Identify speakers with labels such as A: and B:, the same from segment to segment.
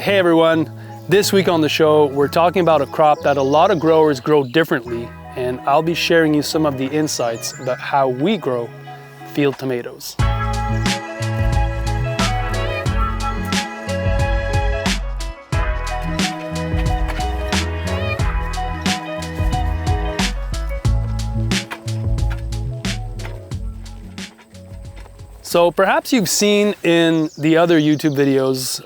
A: Hey everyone, this week on the show we're talking about a crop that a lot of growers grow differently, and I'll be sharing you some of the insights about how we grow field tomatoes. So perhaps you've seen in the other YouTube videos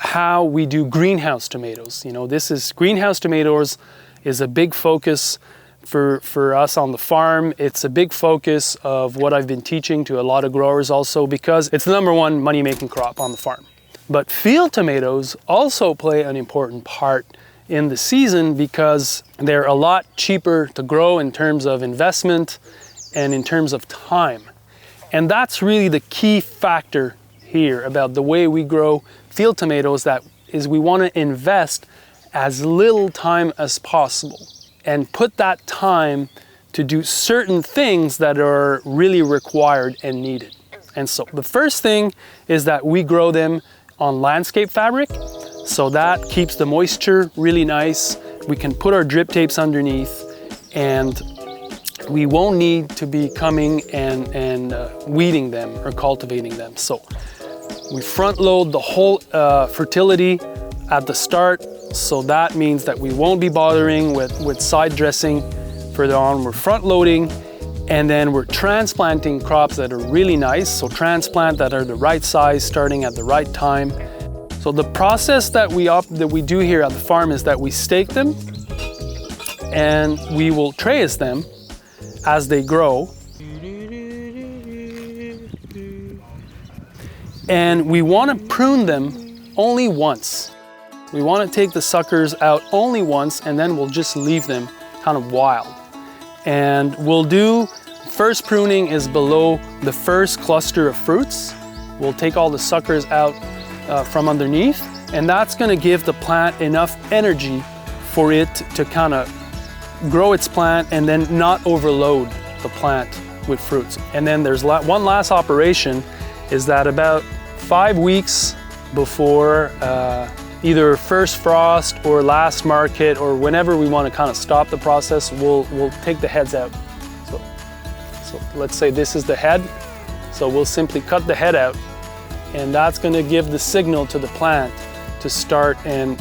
A: how we do greenhouse tomatoes. You know, greenhouse tomatoes is a big focus for us on the farm. It's a big focus of what I've been teaching to a lot of growers also, because it's the #1 money-making crop on the farm. But field tomatoes also play an important part in the season because they're a lot cheaper to grow in terms of investment and in terms of time. And that's really the key factor here about the way we grow field tomatoes, that is we want to invest as little time as possible and put that time to do certain things that are really required and needed. And so the first thing is that we grow them on landscape fabric, so that keeps the moisture really nice. We can put our drip tapes underneath, and we won't need to be coming and weeding them or cultivating them. So we front load the whole fertility at the start, so that means that we won't be bothering with side dressing further on. We're front loading, and then we're transplanting crops that are really nice. So transplant that are the right size, starting at the right time. So the process that we do here at the farm is that we stake them, and we will trellis them as they grow, and we want to prune them only once. We want to take the suckers out only once, and then we'll just leave them kind of wild. And we'll do, first pruning is below the first cluster of fruits. We'll take all the suckers out from underneath, and that's going to give the plant enough energy for it to kind of grow its plant and then not overload the plant with fruits. And then there's one last operation, is that about 5 weeks before either first frost or last market, or whenever we want to kind of stop the process, we'll take the heads out. So let's say this is the head, so we'll simply cut the head out, and that's going to give the signal to the plant to start and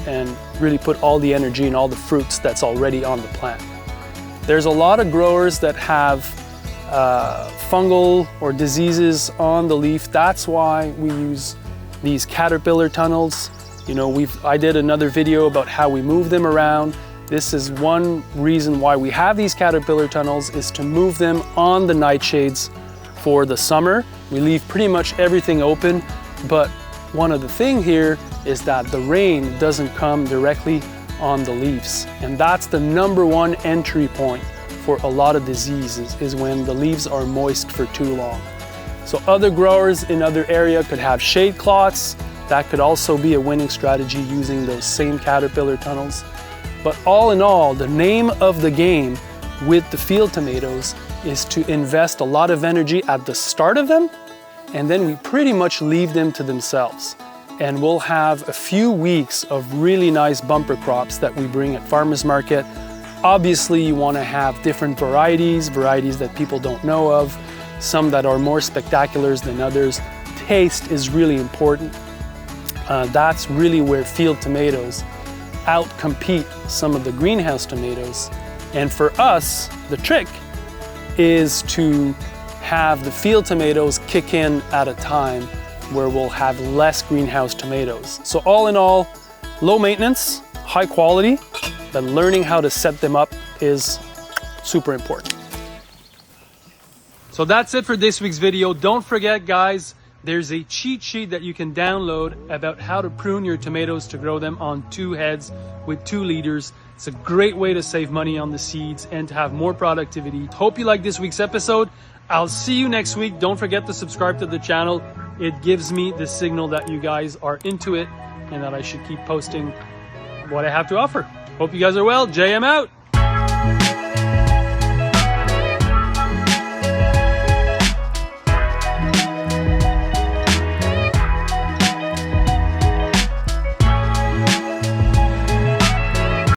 A: really put all the energy and all the fruits that's already on the plant. There's a lot of growers that have fungal or diseases on the leaf. That's why we use these caterpillar tunnels. You know, I did another video about how we move them around. This is one reason why we have these caterpillar tunnels, is to move them on the nightshades for the summer. We leave pretty much everything open, but one of the things here is that the rain doesn't come directly on the leaves, and that's the #1 entry point for a lot of diseases, is when the leaves are moist for too long. So other growers in other area could have shade cloths. That could also be a winning strategy, using those same caterpillar tunnels. But all in all, the name of the game with the field tomatoes is to invest a lot of energy at the start of them, and then we pretty much leave them to themselves. And we'll have a few weeks of really nice bumper crops that we bring at farmers market. Obviously, you want to have different varieties that people don't know of, some that are more spectacular than others. Taste is really important. That's really where field tomatoes outcompete some of the greenhouse tomatoes. And for us, the trick is to have the field tomatoes kick in at a time where we'll have less greenhouse tomatoes. So all in all, low maintenance, high quality, but learning how to set them up is super important. So that's it for this week's video. Don't forget, guys, there's a cheat sheet that you can download about how to prune your tomatoes to grow them on 2 heads with 2 liters. It's a great way to save money on the seeds and to have more productivity. Hope you like this week's episode. I'll see you next week. Don't forget to subscribe to the channel. It gives me the signal that you guys are into it and that I should keep posting what I have to offer. Hope you guys are well. JM out.